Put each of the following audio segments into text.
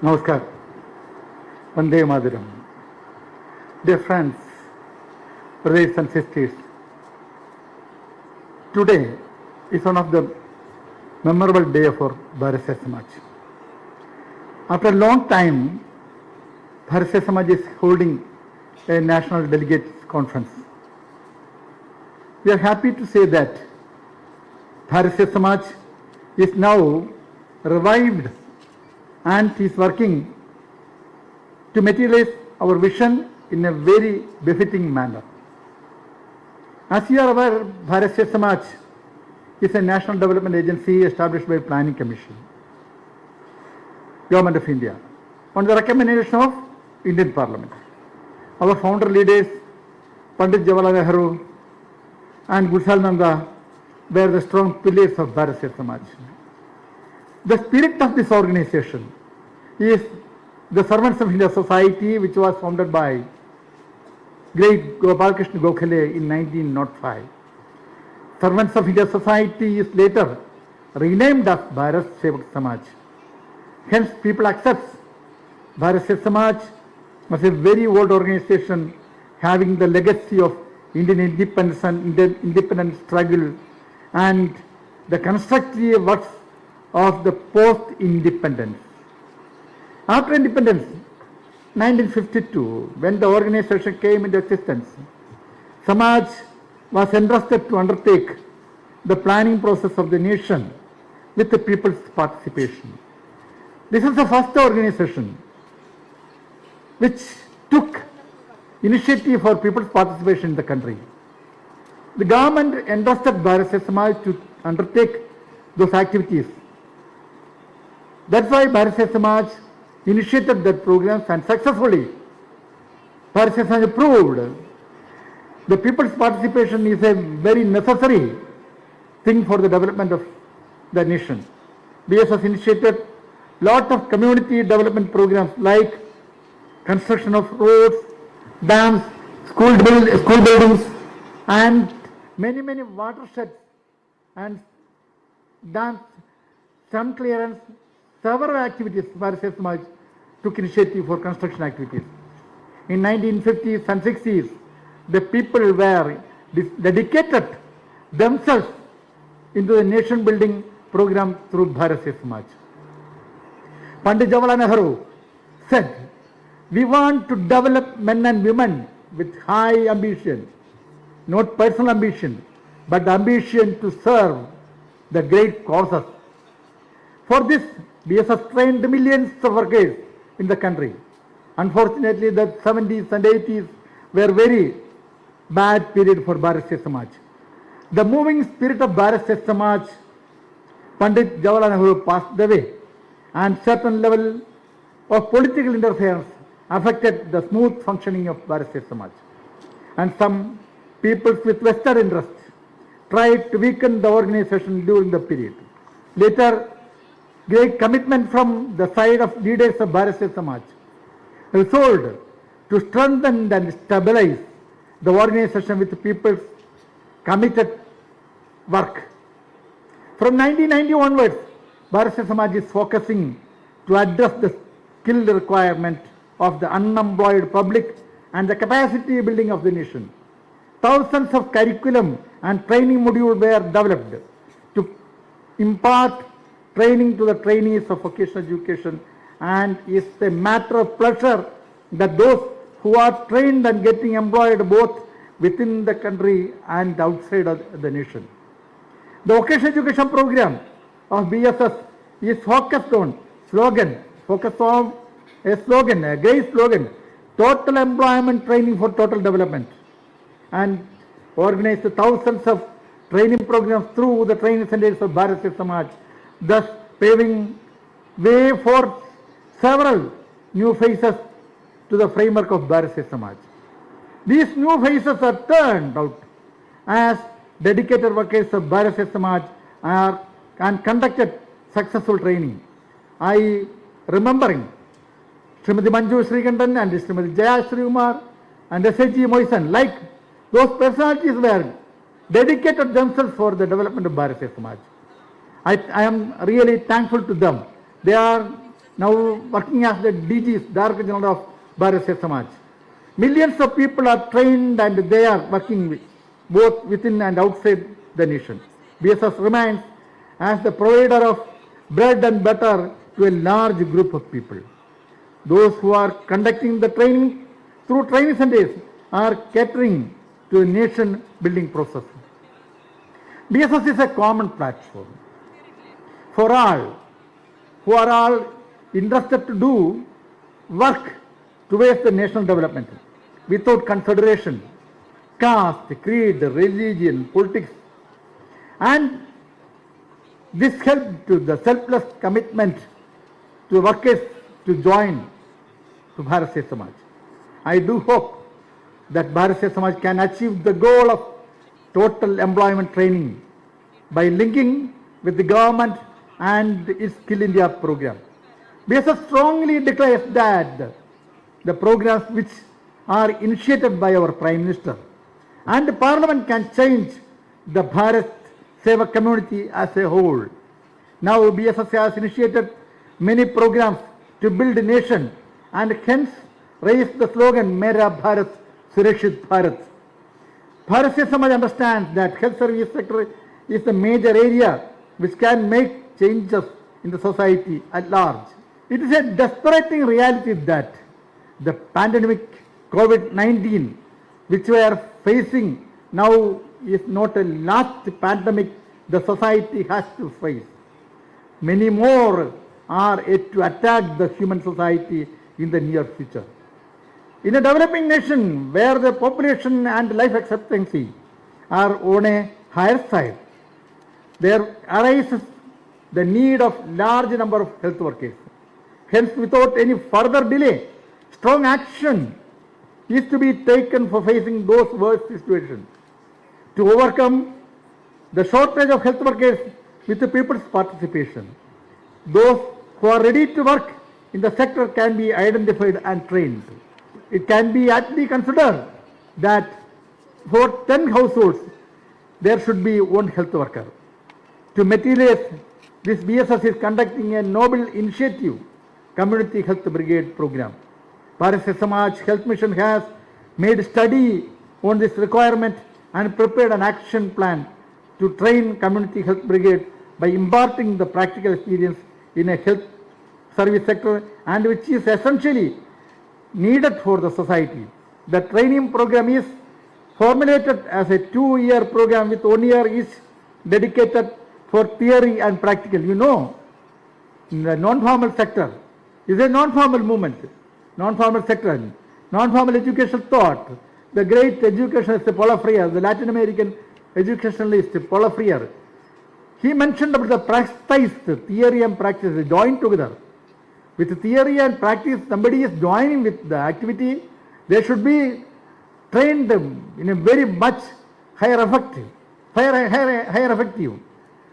Namaskar. Vande Mataram. Dear friends, brothers and sisters, today is one of the memorable day for Bharat Sevak Samaj. After a long time, Bharat Sevak Samaj is holding a national delegates conference. We are happy to say that Bharat Sevak Samaj is now revived and is working to materialize our vision in a very befitting manner. As you are aware, Bharat Sevak Samaj is a national development agency established by Planning Commission, Government of India, on the recommendation of Indian Parliament. Our founder leaders, Pandit Jawaharlal Nehru and Gulsal Nanda, were the strong pillars of Bharat Sevak Samaj. The spirit of this organization is the Servants of India Society, which was founded by great Gopal Krishna Gokhale in 1905. Servants of India Society is later renamed as Bharat Sevak Samaj. Hence, people accept Bharat Sevak Samaj as a very old organization having the legacy of Indian independence and Indian independent struggle and the constructive works of the post-independence. After independence, 1952, when the organization came into existence, Samaj was entrusted to undertake the planning process of the nation with the people's participation. This is the first organization which took initiative for people's participation in the country. The government entrusted Bharat Sevak Samaj to undertake those activities. That's why Bharat Sevak Samaj initiated that programs and successfully Bharat Sevak Samaj proved the people's participation is a very necessary thing for the development of the nation. BSS initiated lot of community development programs like construction of roads, dams, school buildings and many watersheds and dams, slum clearance, several activities. Bharat Sevak Samaj took initiative for construction activities. In 1950s and 60s, the people were dedicated themselves into the nation building program through Bharat Sevak Samaj. Pandit Jawaharlal Nehru said, "We want to develop men and women with high ambition, not personal ambition, but ambition to serve the great causes." For this, BSS trained millions of workers in the country. Unfortunately, the 70s and 80s were very bad period for Bharat Sevak Samaj. The moving spirit of Bharat Sevak Samaj, Pandit Jawaharlal Nehru passed away, and certain level of political interference affected the smooth functioning of Bharat Sevak Samaj. And some people with vested interest tried to weaken the organization during the period. Later, great commitment from the side of leaders of Bharat Sevak Samaj resolved to strengthen and stabilize the organization with people's committed work. From 1990 onwards, Bharat Sevak Samaj is focusing to address the skill requirement of the unemployed public and the capacity building of the nation. Thousands of curriculum and training modules were developed to impart training to the trainees of vocational education, and it's a matter of pleasure that those who are trained and getting employed both within the country and outside of the nation. The vocational education program of BSS is focused on a great slogan, total employment training for total development, and organized thousands of training programs through the training centers of Bharat Sevak Samaj, thus paving way for several new phases to the framework of Bharat Sevak Samaj. These new phases are turned out as dedicated workers of Bharat Sevak Samaj and conducted successful training. I remembering Srimati Manju Srikandan and Srimati Jaya Srikumar and S.H.G. Moisan, like those personalities were dedicated themselves for the development of Bharat Sevak Samaj. I am really thankful to them. They are now working as the DGs, Director General of Bharat Sevak Samaj. Millions of people are trained and they are working both within and outside the nation. BSS remains as the provider of bread and butter to a large group of people. Those who are conducting the training through training centers are catering to a nation building process. BSS is a common platform for all who are all interested to do work towards the national development without consideration, caste, creed, religion, politics. And this helped to the selfless commitment to workers to join to Bharat Sevak Samaj. I do hope that Bharat Sevak Samaj can achieve the goal of total employment training by linking with the government and its Skill India program. BSS strongly declares that the programs which are initiated by our Prime Minister and the Parliament can change the Bharat Sevak community as a whole. Now BSS has initiated many programs to build a nation and hence raised the slogan Mera Bharat Sureshit Bharat. Bharat Sevak Samaj understands that health service sector is the major area which can make changes in the society at large. It is a desperate reality that the pandemic COVID-19 which we are facing now is not a last pandemic the society has to face. Many more are yet to attack the human society in the near future. In a developing nation where the population and life expectancy are on a higher side, there arises the need of large number of health workers. Hence, without any further delay, strong action is to be taken for facing those worst situations. To overcome the shortage of health workers with the people's participation, those who are ready to work in the sector can be identified and trained. It can be actually considered that for 10 households, there should be one health worker. To materialize this, BSS is conducting a noble initiative, Community Health Brigade program. Bharat Sevak Samaj Health Mission has made study on this requirement and prepared an action plan to train Community Health Brigade by imparting the practical experience in a health service sector and which is essentially needed for the society. The training program is formulated as a 2-year program with 1 year each dedicated for theory and practical. You know, in the non-formal sector is a non-formal movement, non-formal sector, non-formal educational thought. The great educationalist Paulo Freire, the Latin American educationalist Paulo Freire, he mentioned about the practice, theory and practice joined together. With theory and practice, somebody is joining with the activity, they should be trained in a very much higher effective.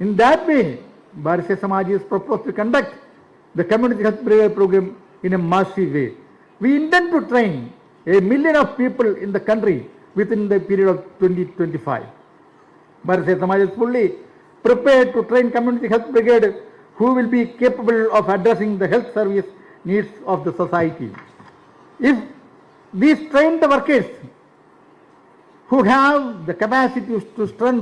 In that way, Bharat Sevak Samaj is proposed to conduct the community health brigade program in a massive way. We intend to train 1 million of people in the country within the period of 2025. Bharat Sevak Samaj is fully prepared to train community health brigade who will be capable of addressing the health service needs of the society. If these trained workers who have the capacity to strengthen